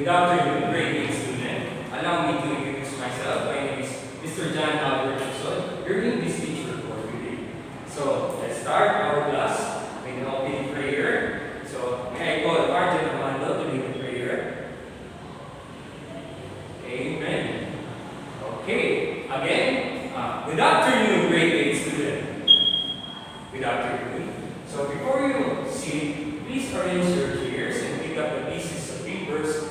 Good afternoon, grade 8 student. Allow me to introduce myself. My name is Mr. John Albert Johnson, your English teacher for today. So, let's start our class with an opening prayer. So, may I call Arjun Amando to lead the prayer. Amen. Okay, again, good afternoon, grade 8 student. Good afternoon. So, before you sit, please arrange your chairs and pick up the pieces of papers.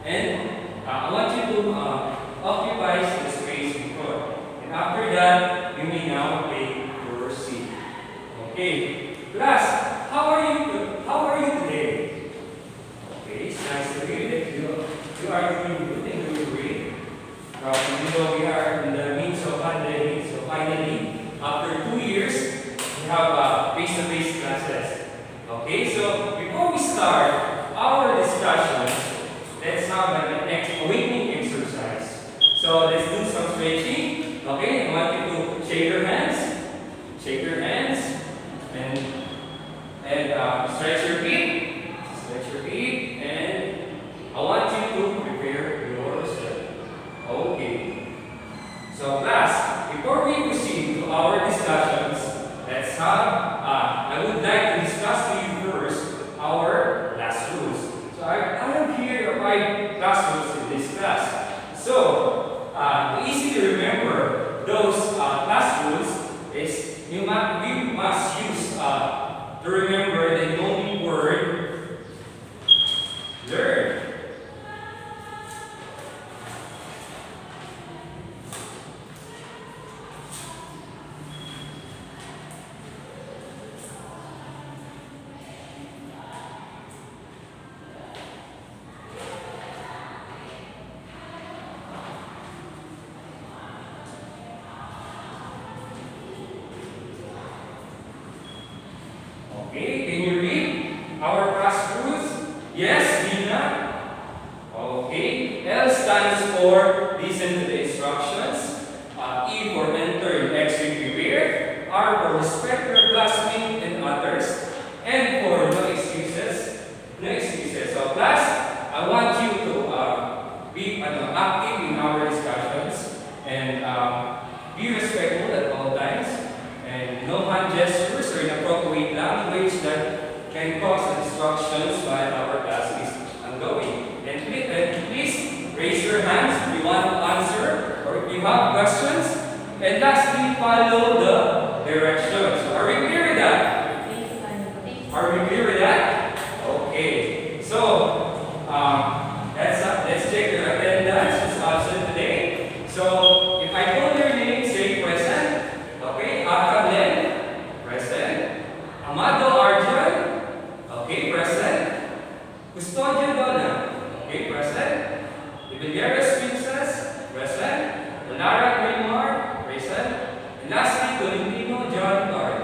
And I want you to occupy the space in front. And after that, you may now take your seat. Okay, class, how are you today? Okay, it's nice to hear that you are doing good and doing great. Even though we are in the midst of pandemic, so finally, after 2 years, we have face-to-face classes. Okay, so before we start our discussions, let's have the next awakening exercise. So let's do some stretching. Okay, I want you to shake your hands. Shake your hands. And stretch your feet. Stretch your feet. And I want you to prepare yourself. Okay. So class, before we proceed to our discussions, let's have, I would like to discuss to you first our class rules. So I have here 5 class rules in this class. So, easy to remember those class rules is we must use to remember the only word learn. Okay, can you read our class rules? Yes, Dina? Okay. L stands for listen to the instructions. E for enter and exit beware. R for respect your classmates and others. N for no excuses. No excuses. So class, I want you to be active in our discussions and be respectful at all times. And no hand gestures or inappropriate language that can cause distractions while our class is ongoing. And please raise your hands if you want to answer or if you have questions. And lastly, follow the directions. Are we clear with that? Are we clear with that? Okay. So, let's check your attendance. Who's absent today? So, if I call your name, say present. Okay, Akalen, present. Amado Arjun, okay, present. Custodio Donna, okay, present. Ibegueras Princess, present. Lara Grimar, present. And lastly, Tolentino John Card,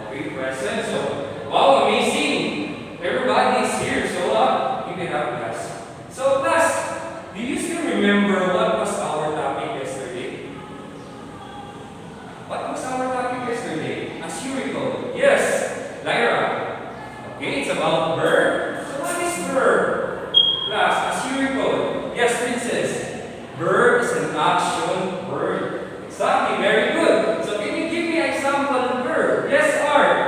okay, present. So, wow, amazing. Everybody is here, so you can have class. So, class, do you still remember what was our topic yesterday? What was our topic yesterday? As you recall. Yes, Lyra. Okay, it's about verb. So what is verb? Class, as you recall. Yes, Princess. Verb is an action word. Exactly, very good. So can you give me an example of verb? Yes, Art.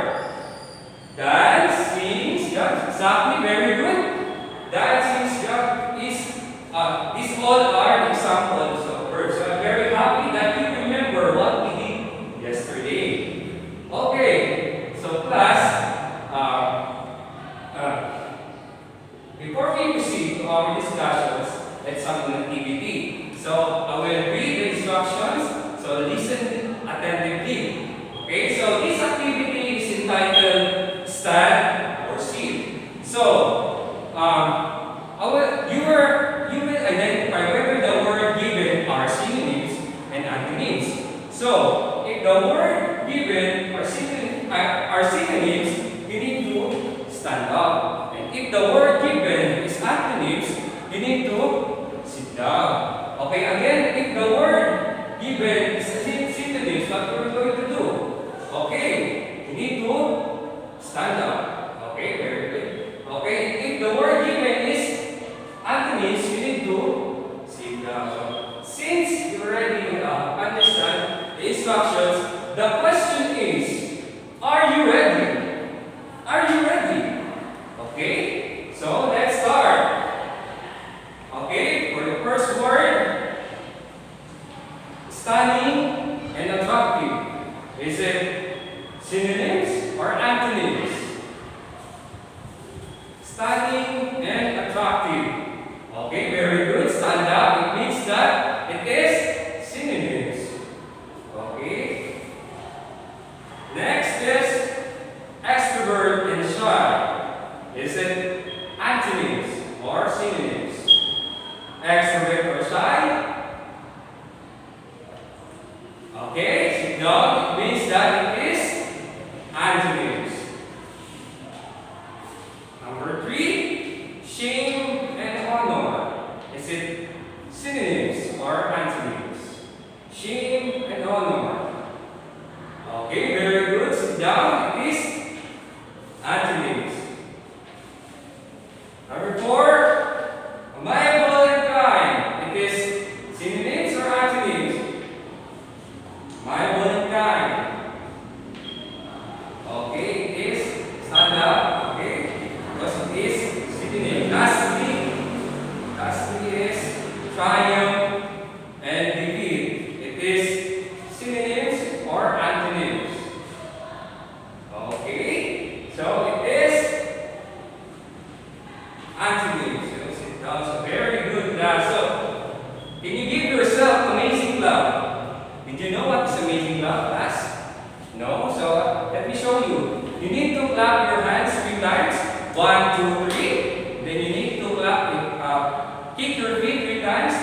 Dance, sing, jump. Exactly, very good. Dance, sing, jump these all are examples of verbs. So I'm very happy that you remember what we did yesterday. Okay, so class, before we proceed to our discussions, let's have an activity. So I will read the instructions, so listen attentively. Okay, so this activity is entitled Stand or Sit. So, you will identify whether the word given are synonyms and antonyms. So, if the word given are synonyms, you need to stand up. And if the word given is antonyms, you need to sit down. Okay, again, if the word given is synonyms, what are we going to do? Okay, you need to stand up. Okay, very good. Okay, if the word given is antonyms, Stunning and attractive. Okay, very good. Stand up. It means that it is synonyms. Okay. Next is extrovert and shy. Is it antonyms or synonyms? Extrovert or shy? Okay, sit down. It means that it is antonyms. Number 3, shame and honor. Is it synonyms or antonyms? Shame and honor. Okay, very good. Sit down. It is antonyms. Number 4, amiable and kind. It is synonyms or antonyms? Amiable and kind. Okay, it is. Stand up. Okay, because it is synonym. Lastly is triumph and defeat. It is synonyms or antonyms. Okay, so it is antonyms. So sit down. So very good class. So can you give yourself amazing clap? Did you know what is amazing clap, class? No? So let me show you. You need to clap your hands 3 times. 1, 2, 3. Then you need to clap, kick your feet 3 times.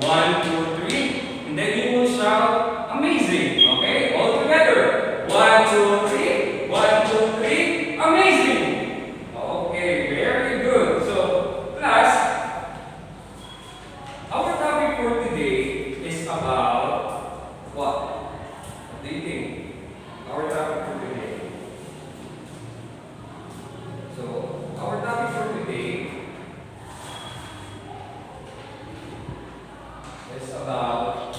1, 2, 3. And then you will shout amazing. Okay? All together. 1, 2, 3. 1, 2, 3. Amazing. Okay, very good. So, class, our topic for today is about what? What do you think? Our topic for today. So, our topic for today is about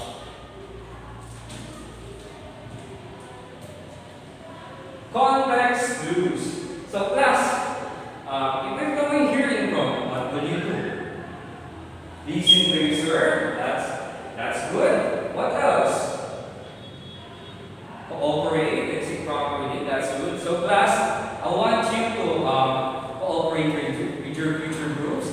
context clues. So, class, if I'm going here in front, what will you do? Listen to your sir. That's good. What else? Cooperate. Let's say properly. That's good. So, class, I want you to cooperate with your future groups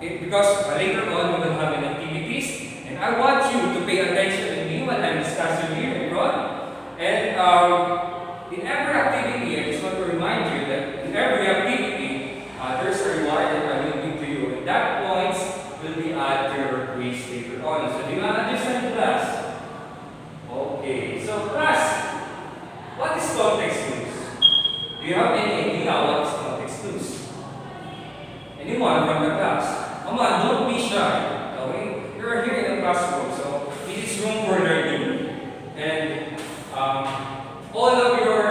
because later on we will have an activities, and I want you to pay attention to me when I'm discussing here in front. And in every activity, I just want to remind you that in every activity, there's a reward that I will give to you, and that points will be added to your quiz later on. So do you understand, class? Okay. So class, what is context clues? Do you have any idea what is context clues? Anyone from the class? Come on, don't be shy. Okay? You're here in the classroom, so it is room for learning. And all of your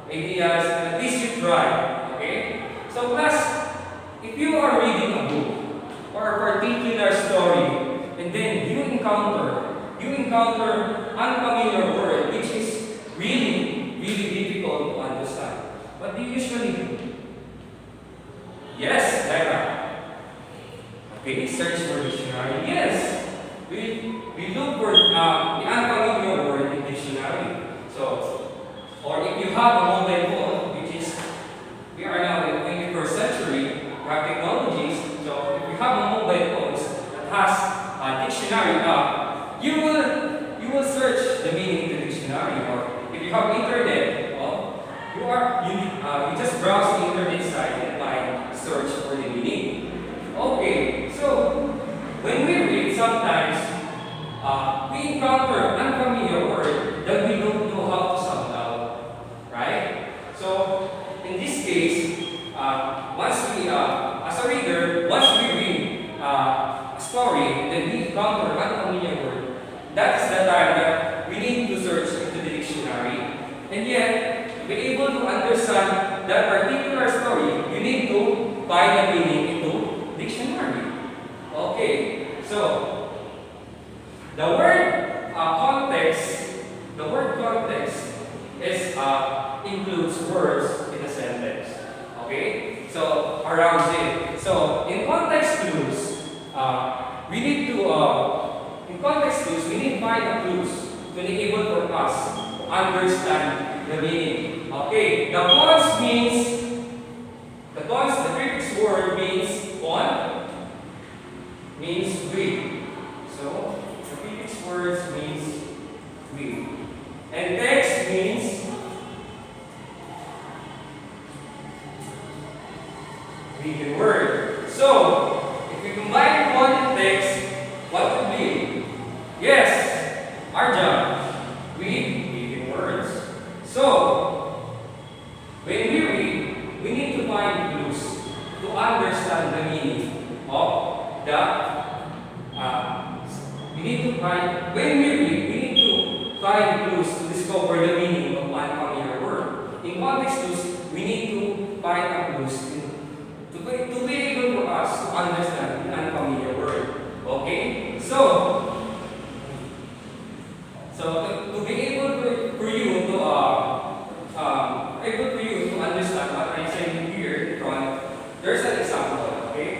ideas, at least you try. Okay? So class, if you are reading a book or a particular story, and then you encounter unfamiliar word which is really difficult to understand, what do you usually do? Yes, Lyra. Okay, search for dictionary. Yes, we look for the unfamiliar word in dictionary. So, or if you have a mobile phone, which is, we are now in the 21st century, we have technologies. So, if you have a mobile phone that has a dictionary app, you will search the meaning in the dictionary. Or if you have internet, well, you just browse the internet site and find search for the meaning. Okay, so when we read, sometimes we encounter unfamiliar word that we don't know how to sound out, right? So in this case, as a reader, once we read a story, then we encounter unfamiliar word. That's the time that we need to search into the dictionary, and yet to be able to understand that particular story, you need to find the meaning into dictionary. Okay, so the word context is includes words in a sentence. Okay, so around it. So in context clues, we need to find the clues to be able for us to understand the meaning. Okay, the words the prefix word means on, means with. So the prefix words means with. And text means with word. So if we combine con and text, what would be? Yes, Arjun, with words. So when we read, we need to find clues to understand the meaning of the. When we read, we need to find clues to discover the meaning of one familiar word. In context clues, we need to find clues to be able for us to understand the unfamiliar word. Okay? So to be able for you to understand what I'm saying here in front, there's an example. Okay?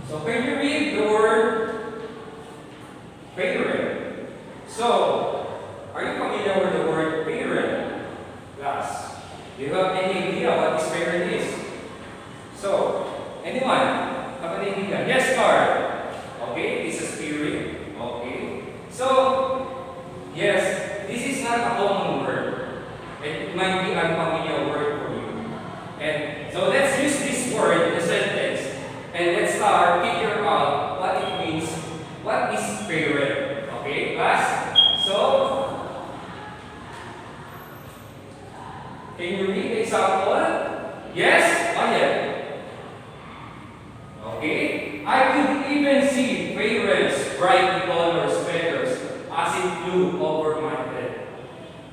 So when you read the word parent, so are you familiar with the word parent? Class. Do you have any idea what this parent is? So, anyone have any idea? Yes, Carl. Okay, this is parent. Okay. So, yes, this is not a common word. It might be an unfamiliar word for you. And so let's use this word in a sentence. And let's figure out what it means. What is parent? Okay, class? So, can you read the example? Yes? Ayan. Okay? I could even see parents bright colors feathers as it flew over my head.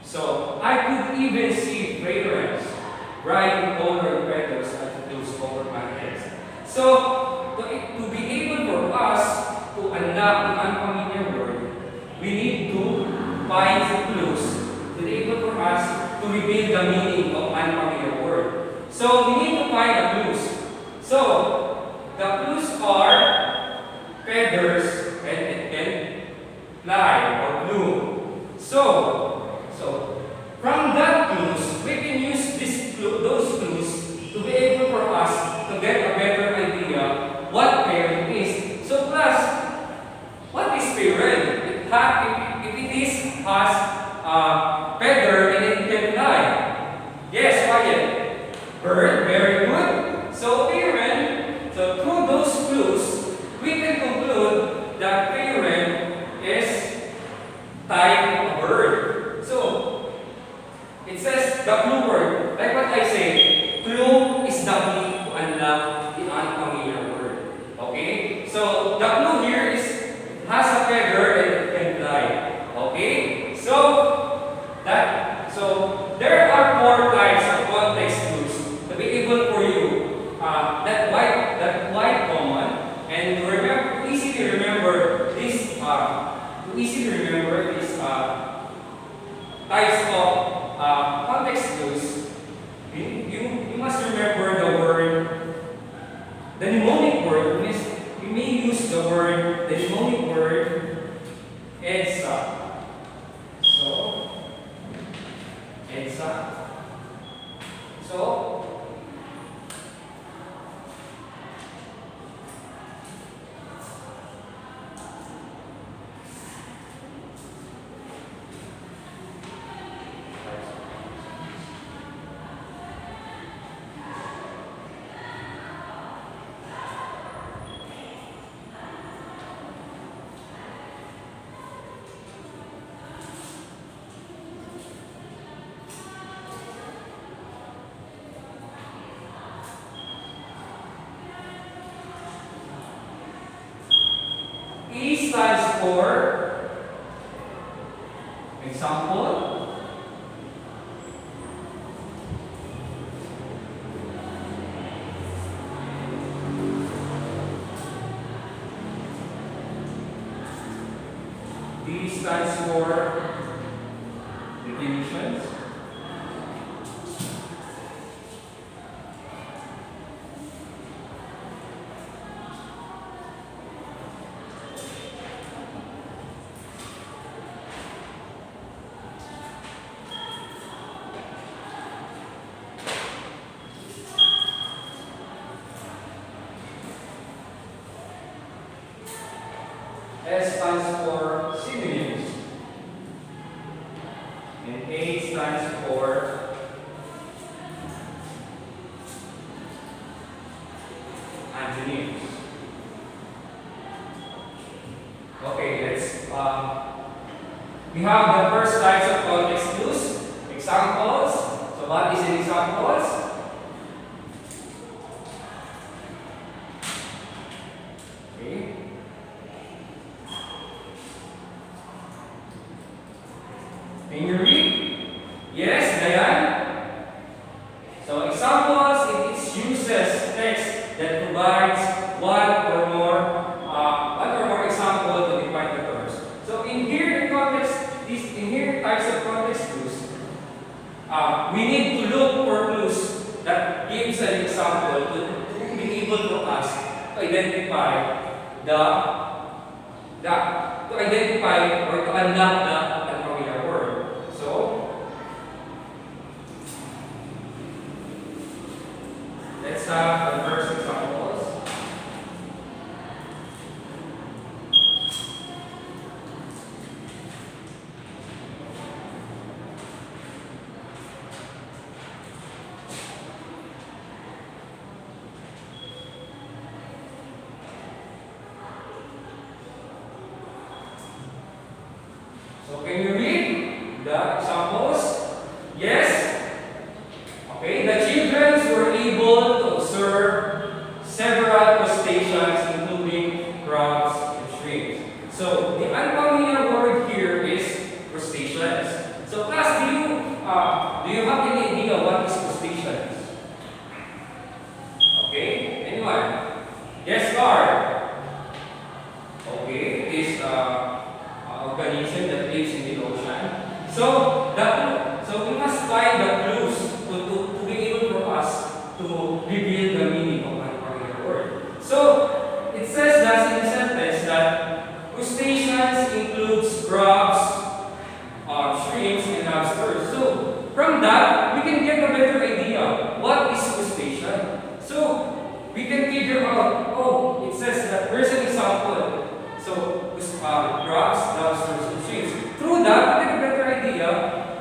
So, I could even see parents bright colored feathers as it flew over my head. So, to be able for us to unlock the unfamiliar word, we need to find the clues to be able for us to reveal the meaning of unfamiliar word. So, we need to find the clues. So, the clues are feathers and it can fly or bloom. So from that clues, we can use those clues to be able for us to get a better idea what parent is. So class, what is parent? If it is has feather and it can fly. Yes, Ryan. Bird, very good. So parent, so through those clues, we can conclude that parent is type of bird. So it says the clue word. Like what I say, clue is the key to unlock the unfamiliar word. Okay? So the clue here is has a feather and it can fly. Okay? So there are 4 types of context clues to be able for you that quite common and to easily remember this types of context clues. You must remember the word, the mnemonic word. You may use the mnemonic word EDSA. So EDSA. So for example. D stands for definitions. S stands for synonyms. And A stands for antonyms. Okay, we have the first types of context clues, examples. So what is an examples? Okay. Can you read? Yes, Diane? So examples, it uses text that provides one or more example to define the terms. So in here, the context, in here types of context clues, we need to look for clues that gives an example to be able for us to identify or to unlock the unfamiliar word. So let's have the first examples. So can you read the examples? Yes? Okay, the children were able to observe several crustaceans including crabs and shrimps. So the unfamiliar word here is crustaceans. So class, do you have any idea what is crustaceans? Okay, anyone? Yes, Carl? Okay, it is organism that lives in the ocean. So we must find the clues to be able for us to reveal the meaning of an unfamiliar word. So it says that in the sentence that crustaceans includes crabs, shrimps, and lobsters. So from that we can get a better idea what is crustacean. So we can figure out. Oh, it says that there's an example. So, crabs, lobsters, and shrimps. Through that, we get a better idea.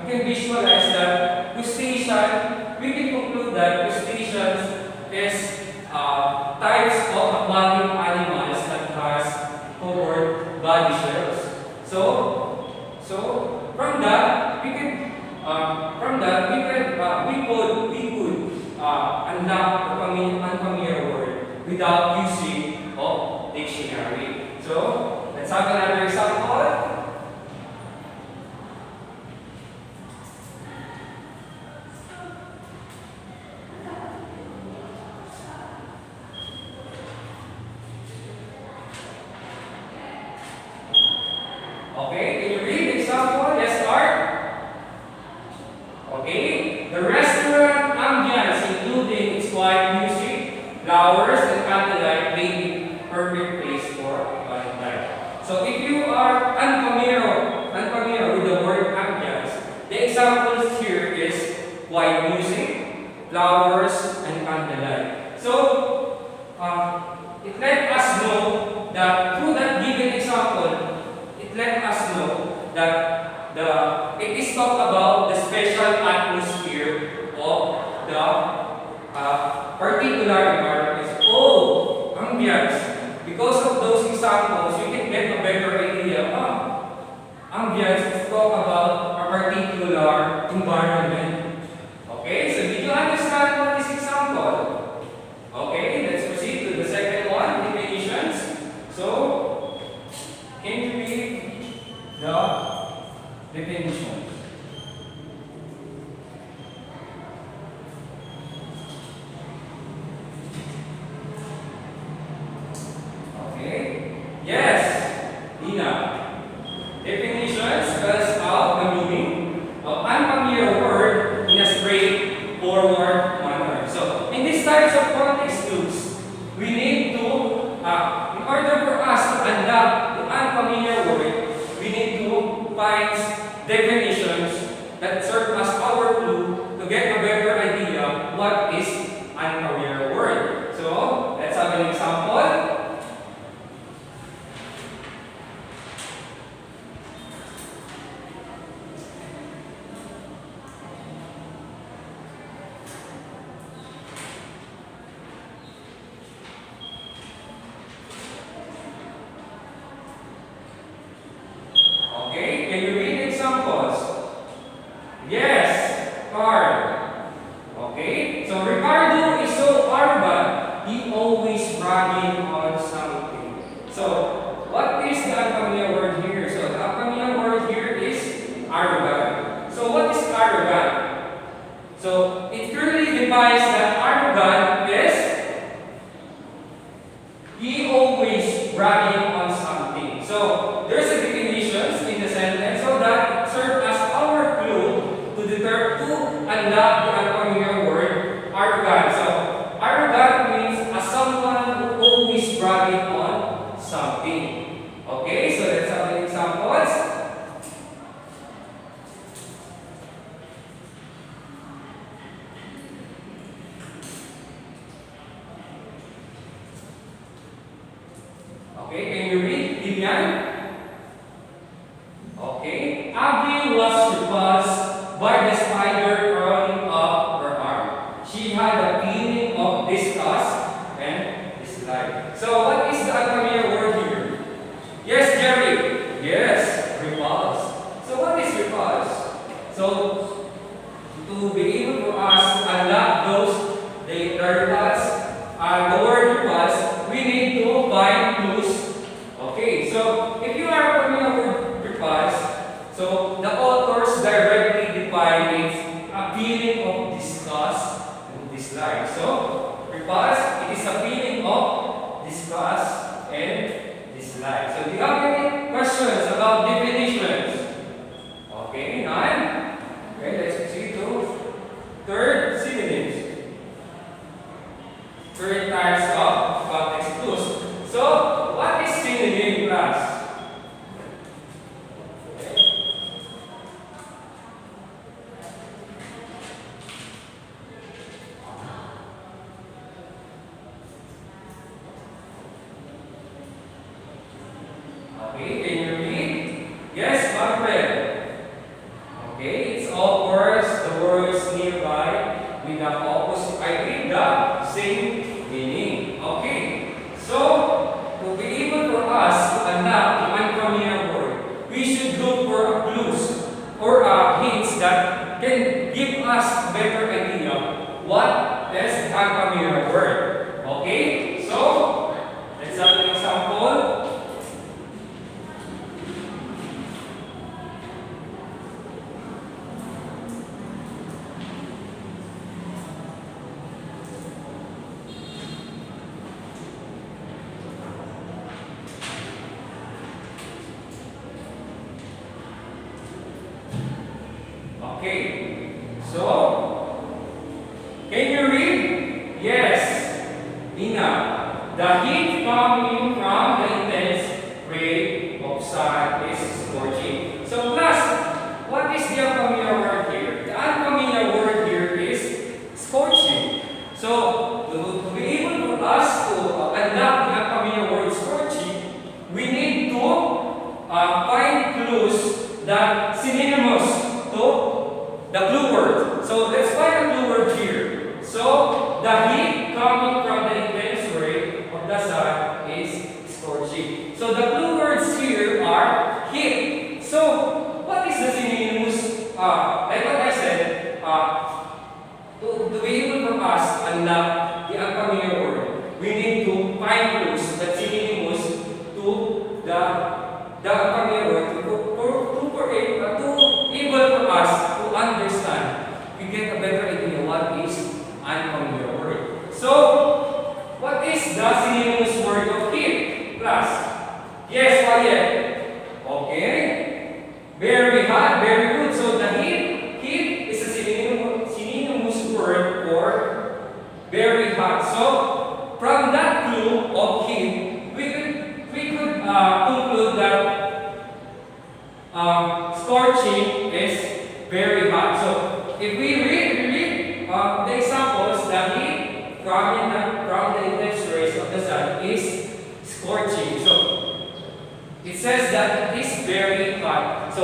We can visualize that crustacean. We can conclude that crustaceans is types of aquatic animals that has covered body shells. So from that, we could unlock the unfamiliar word without using of dictionary. So, let's have another example. Okay, can you read the example? Yes, Art? Okay, the restaurant ambience, including its quiet music, flowers, and candlelight, made it perfect place for Valentine. So if you are unfamiliar with the word ambience, the examples here is quiet music, flowers, and candlelight. So it let us know that through that given example, it let us know that it is talk about the special atmosphere of the particular environment. Oh, ambience. Because of those examples, you can get a better idea. Ambience is talk about a particular environment. Okay, so did you understand what is example? Okay, let's proceed to the second one, definitions. So, can you read implies that arrogant is he always bragging on something. So there's a definition in the sentence, so that serves as our clue to unlock the unfamiliar word arrogant. So arrogant means as someone who always bragging on something. Okay, so let's have an examples. Okay, can you read, Vivian? Okay. Abby was repulsed by the spider crawling up her arm. She had a feeling of disgust and dislike. So, what is the unfamiliar word here? Yes, Jerry. Yes, repulsed. So, what is repulsed? So, to be able for us to unlock those the repulsed, the word repulsed, we need to find clues. Okay, so if you are familiar with repulse, so the authors directly define it a feeling of disgust and dislike. So repulse, it is a feeling of disgust and dislike. So do you have any questions about definitions? Okay, none. Okay, let's proceed to third, synonyms. Third types of context clues. So what is synonym, class? Okay, can you read? Yes, Manfred. Okay, it's all words, the words nearby with the opposite, I read the same meaning. Okay, so to be able for us to unlock the unfamiliar word, we should look for clues or hints that can give us a better idea what is the unfamiliar word. Okay, so let's have an example. Okay, so can you read? Yes, Nina. The heat coming from the intense ray of sun is scorching. So class, what is the unfamiliar word here? The unfamiliar word here is scorching. So to be able for us to unlock the unfamiliar word scorching, we need to find clues that synonymous to the clue word. So let's find a clue word here. So the heat coming from the intense ray of the sun is scorching. So the clue words here are heat. So what is the synonymous? Like what I said, to be able for us to unlock the unfamiliar word, we need to find clues that synonymous to the unfamiliar word to able for us to understand. We get a better idea what is unfamiliar word. So, what is the synonymous word of heat, class? Yes, Wyatt. Okay. Very hot, very good. So the heat is a synonymous word for very hot. So from that clue of heat, we could conclude that scorching is very hot. So if we read the examples, the heat from the intense rays of the sun is scorching. So it says that it is very hot. So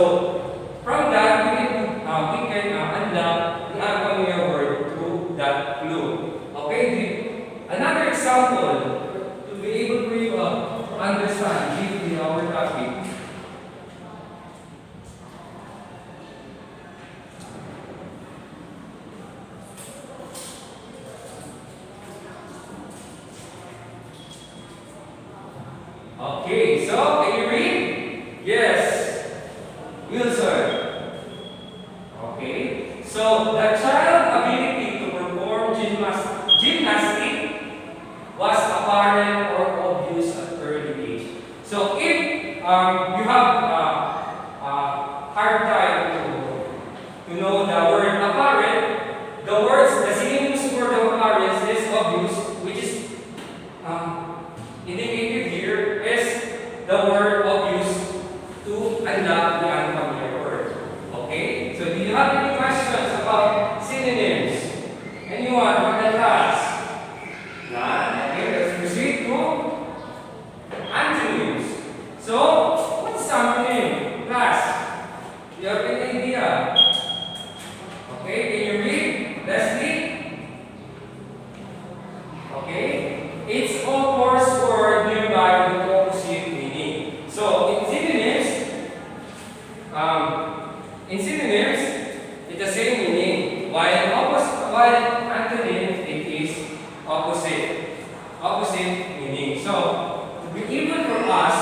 from that we can unlock the unfamiliar word through that clue. Okay. Another example to be able to understand deeply our topic. Okay, so can you read? Yes. Wilson. Okay. So the child ability to perform Anyone from the class? None. Okay, let's proceed to antonyms. So, what's synonym? Class, you have an idea? Okay, can you read? Leslie? Okay. It's all course word nearby with opposite meaning. So, in synonyms, it's the same meaning. While antonym, it is opposite meaning. So, to be able for us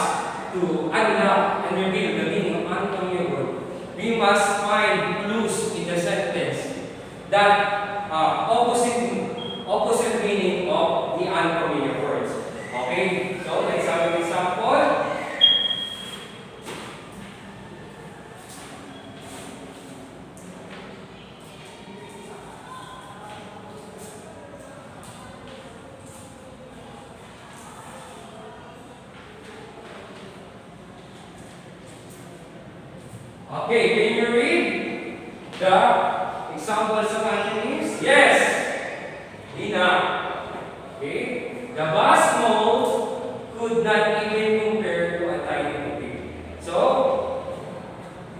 to unlock and reveal the meaning of antonym word, we must find clues in the sentence that opposite meaning of the unfamiliar words. Okay, so let's have an example. Okay, can you read the examples of antonyms? Yes. Lina. Okay. The vast mall could not even compare to a tiny boutique. So,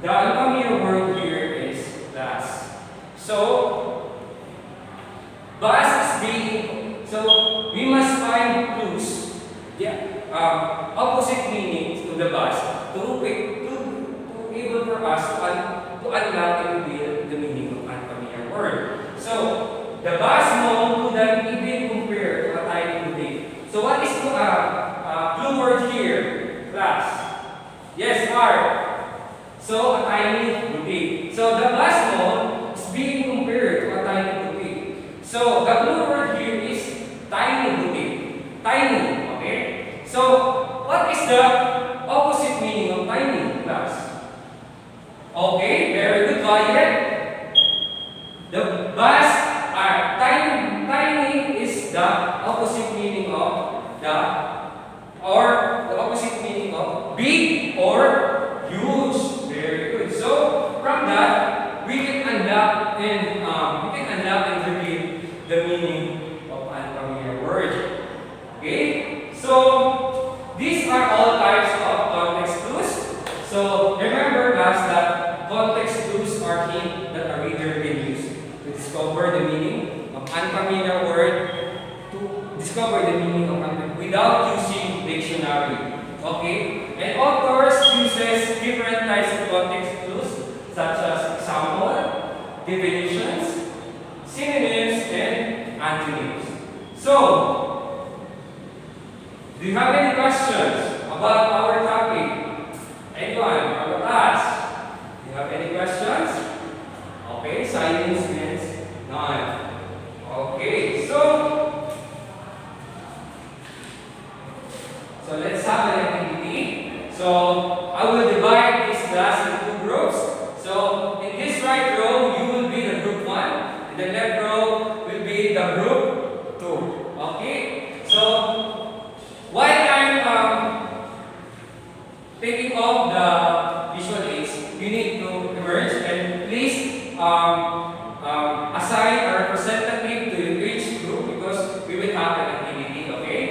the unfamiliar word here is vast. So, vast is being. So, we must find clues. Yeah. Opposite meanings to the vast to able for us to unlock and reveal the meaning of unfamiliar word. So, the vast mall could not even compare to a tiny boutique. So, what is the clue word here? Class. Yes, art. So, a tiny boutique. So, the vast mall is being compared to a tiny boutique. So, the clue word here is tiny boutique. Tiny. Okay? So, what is the opposite meaning of tiny, class? Okay, very good, Violet. The vast are tiny is the opposite meaning of the opposite meaning of big or huge. Very good. So from that we can unlock and reveal the meaning of unfamiliar word. Okay? So these are all types of context clues. So remember guys that context clues are hints that a reader can use to discover the meaning of unfamiliar word, to discover the meaning of unfamiliar without using dictionary. Okay? And authors uses different types of context clues such as example, definitions, synonyms, and antonyms. So, do you have any questions about our topic? Anyone from the class? Do you have any questions? Okay, silence means none. Okay, so let's have an activity. So I will divide this class into two groups. So in this right row, you will be the group 1, and the left row will be the group 2. Okay? So while I'm taking off the visual aids, you need to emerge and please assign a representative to each group because we will have an activity, okay?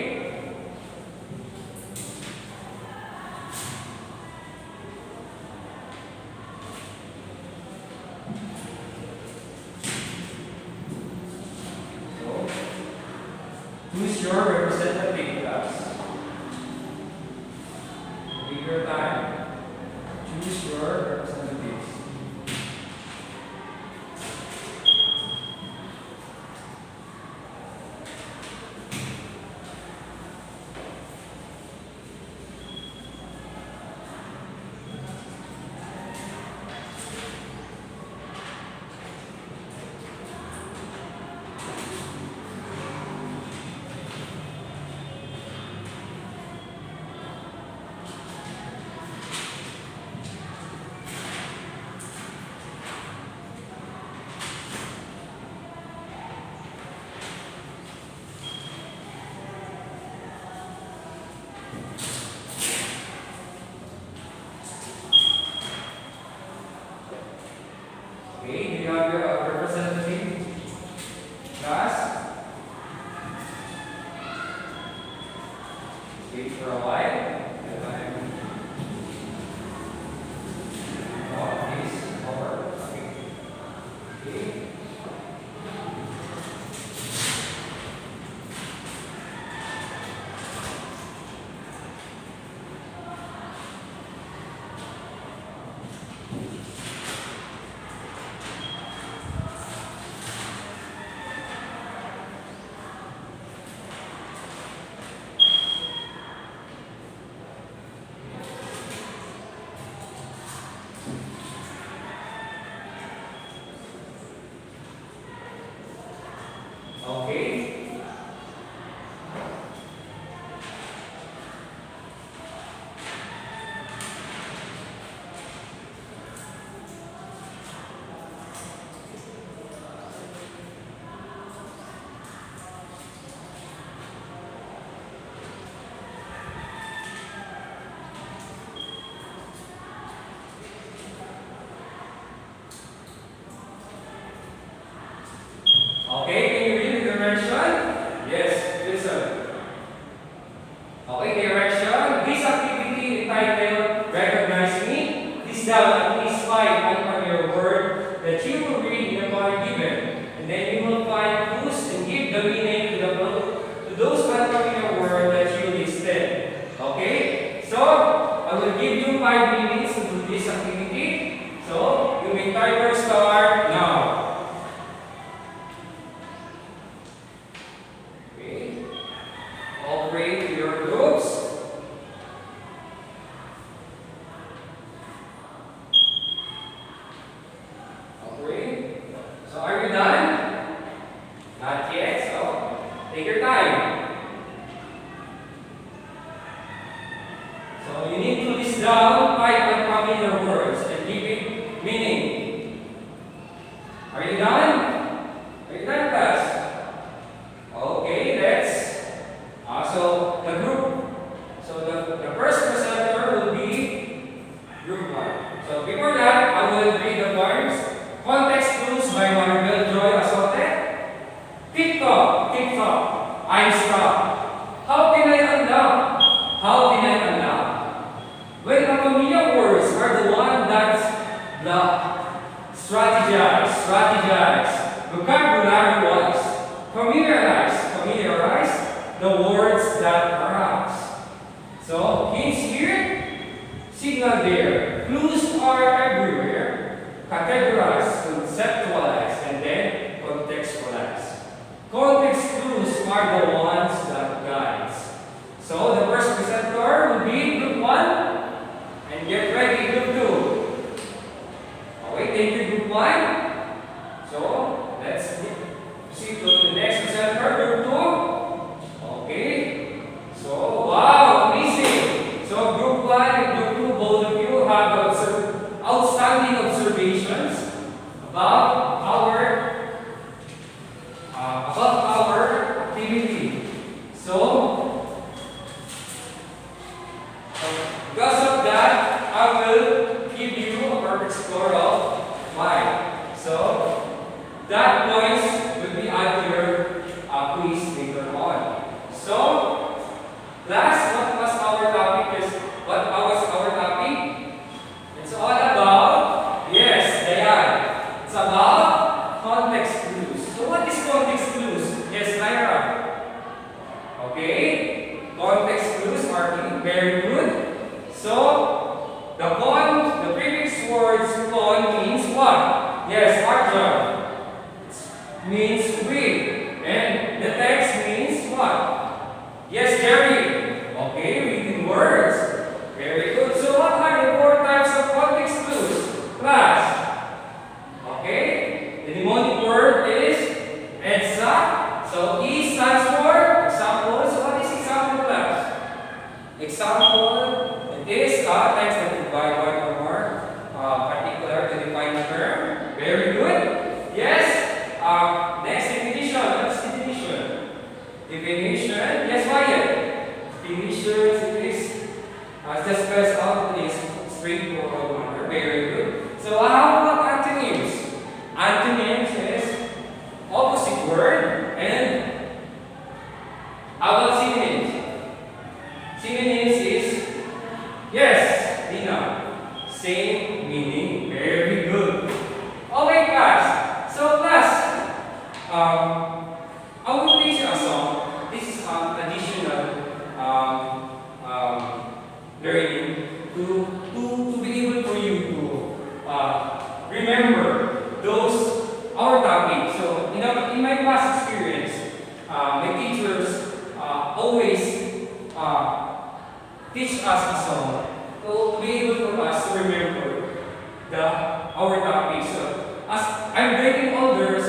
So, choose your representative class. Take your time. Choose your representatives. wait for a while. Okay. Okay, can you read the direction? Yes, listen. Okay, direction. This activity entitled Recognize Me. List down at least 5 unfamiliar word that you will read in the part given. And then you will find clues and give the meaning to those unfamiliar words that you listed. Okay? So, I will give you 5 minutes to do this activity. So, you may timer start now. Operate to your groups. Operate. So are you done? Not yet. So take your time. So you need to list down 5 unfamiliar words and give it meaning. Are you done? Are you done, class? Okay, let's so the group, so the first presenter will be group 1. So before that, I will read the poems. Context clues by Maribel Joy Azote. TikTok, TikTok, I'm stuck. How can I unlock? How can I unlock? When unfamiliar words are the one that's block. Strategize, strategize. Vocabulary wise. Familiarize, familiarize. The words that arise. So, hints here, signal there. Clues are everywhere. Categorize, conceptualize, and then contextualize. Context clues are the ones that guides. So, the first presenter will be group 1. And get ready, group 2. Okay, thank you, group 1. So, let's proceed to the next presenter, group 2. Okay, so wow, amazing. So group 1 and group 2, both of you have outstanding observations about our activity. So because of that, I will give you a perfect score of 5. So that points will be added to your quiz later on. So, class, what was our topic? It's all about, yes, Dayan. It's about context clues. So, what is context clues? Yes, Lyra. Okay, context clues are very good. So, the prefix words con means what? Yes, Arjun. Means read. And the text means what? Yes, Jerry. Okay, reading words. Very good. So what are the 4 types of context clues? Class. Okay. The mnemonic word is EDSA. So E stands for example. So what is example, class? Example. It is a text that provide one or more particular to define a term. Very good. Yes. Next definition. What's definition? Definition, yes, Wyatt. Definition is just spells out is straightforward manner. Very good. So how about antonyms? Antonyms is opposite word and how about synonyms? Synonyms I will teach you a song. This is additional learning to be able for you to remember those our topic. So in my past experience, my teachers always teach us a song to be able for us to remember our topic. So as I'm getting older,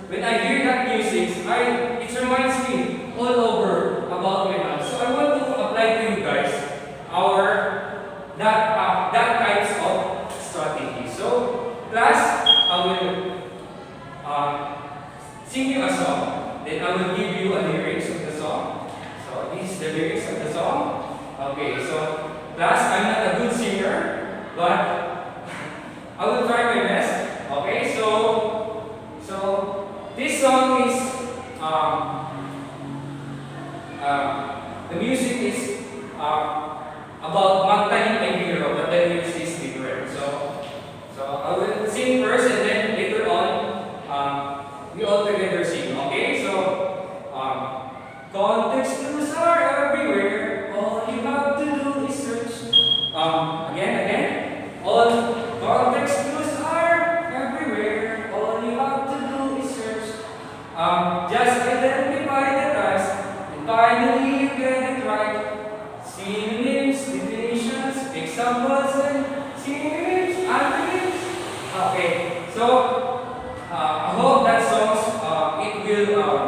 when I hear that music, it reminds me all over about my life. So I want to apply to you guys that types of strategy. So class, I will sing you a song. Then I will give you a lyrics of the song. So this is the lyrics of the song. Okay, so class, I'm not a good singer, but I will try my best. Okay, so this song is the music is about Magtanim kay Hero, but the lyrics is different. So I will sing first, and then later on we all together sing. Okay, so context clues are everywhere. All you have to do is search. Again. All context clues are everywhere. All you have to do is search. Just identify the task, and finally you get it right. Synonyms, definitions, examples, and synonyms, antonyms. Okay, so I hope that songs it will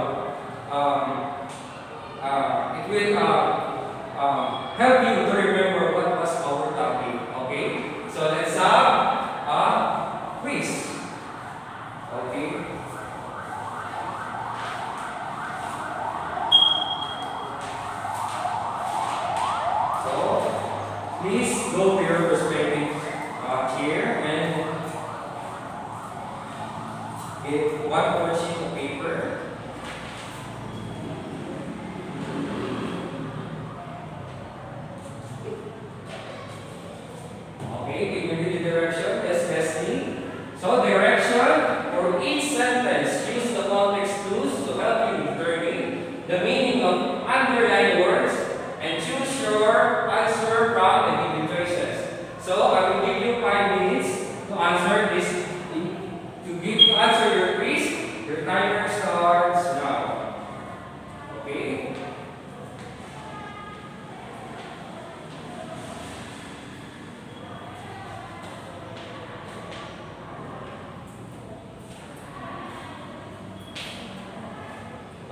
help you to remember what was our topic. Okay, so let's have a quiz. Okay. So please go to your perspective here and get one more sheet of paper. Okay, can you read the direction? Yes, Leslie. So direction for each sentence, use the context clues to help you determine the meaning of underlined words and choose your answer from the given choices. So I will give you 5 minutes to answer this. To answer your quiz, your timer starts now. Okay.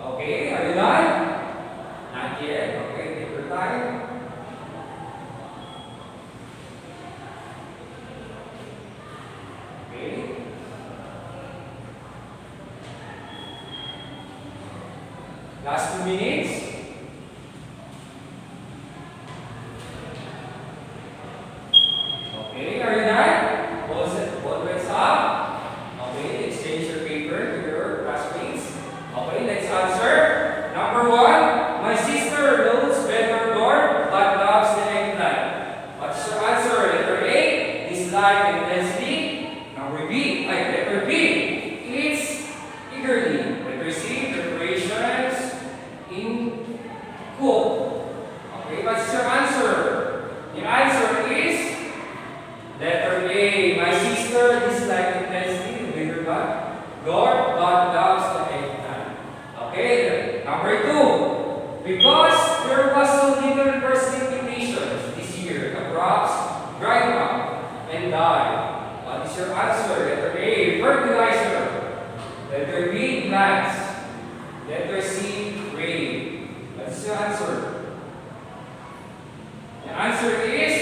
Okay, are you done? Not yet. Okay, take your time. Okay. Last 2 minutes. Okay, are you done? Both hands up. Okay, exchange your paper to your classmates. Okay, let's answer. Number 1, my sister knows better door but loves the eggplant. What's your answer? Letter A, dislike intensely. Number B, letter B, eats eagerly. Letter C, preparations in cook. Okay, what's your answer? The answer is letter A, my sister dislikes intensely the bigger door but loves the eggplant. Okay, number 2, because there was so little precipitation this year, the crops dried up and died. What is your answer? Letter A, fertilizer. Letter B, plants. Letter C, rain. What is your answer? The answer is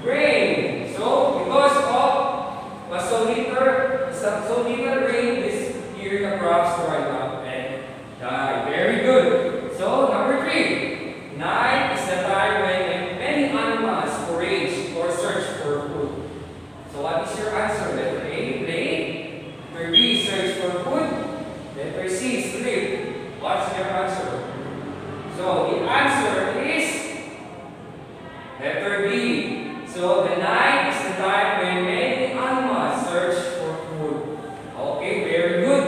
rain. So, because of was so little rain this year, the crops dried up and died. Very good. So, number 3, night is the time when many animals forage or search for food. So, what is your answer? Letter A, play. Letter B, search for food. Letter C, sleep. What's your answer? So, the answer is letter B. So, the night is the time when many animals search for food. Okay, very good.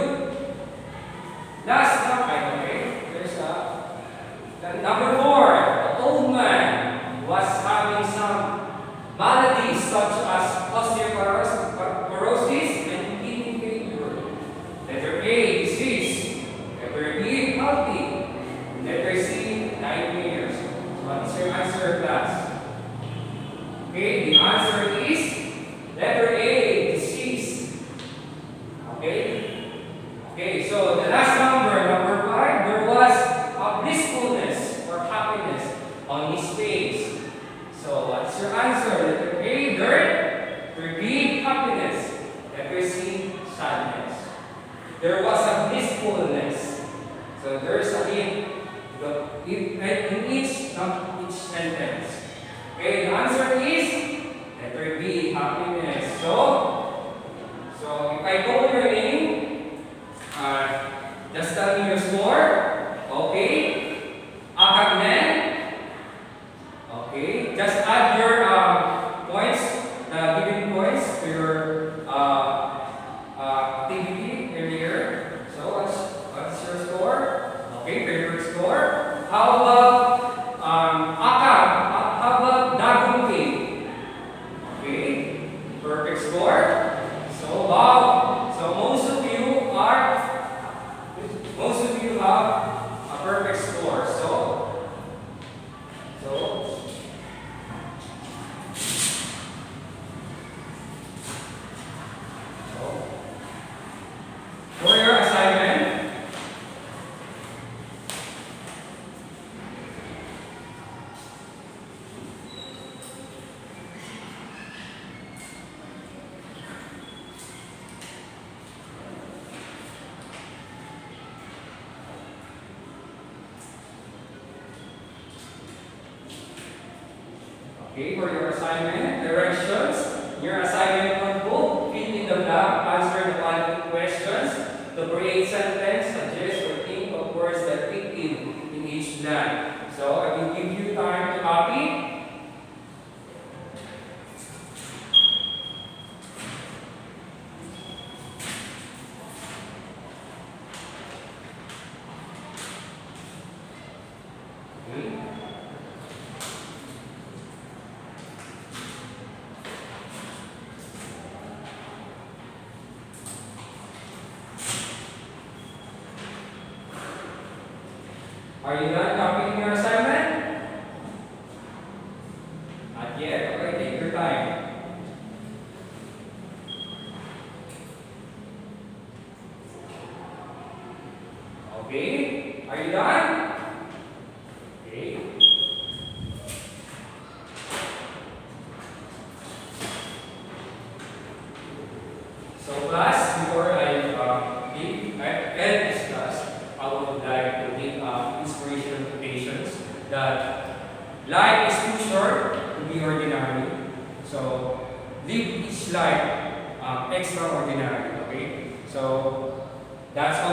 so the last number, number 5, there was a blissfulness or happiness on his face. So what's your answer? Letter A, dirt. Letter B, happiness. Letter C, sadness. There was a blissfulness. So there's a hint in each sentence. Okay, the answer is letter B, happiness. So if I call your name, just tell me your score. Okay, Akagnen. Okay, just add your points, the given points to your activity earlier. So what's your score? Okay, favorite score. How about Akag? How about Dagunki? Okay, perfect score. So wow. So most of you have a perfect score. So for your assignment, okay, for your assignment, directions, your assignment notebook, fill in the blank, answer the following questions. To create sentence, suggest or think of words that fit in each line. So I will give you time to copy. Are you done copying your assignment? Not yet. Okay, take your time. Okay, are you done? Okay. So class, before I end this class, I would like to give inspirational quotations that life is too short to be ordinary. So live each life extraordinary. Okay. So that's all.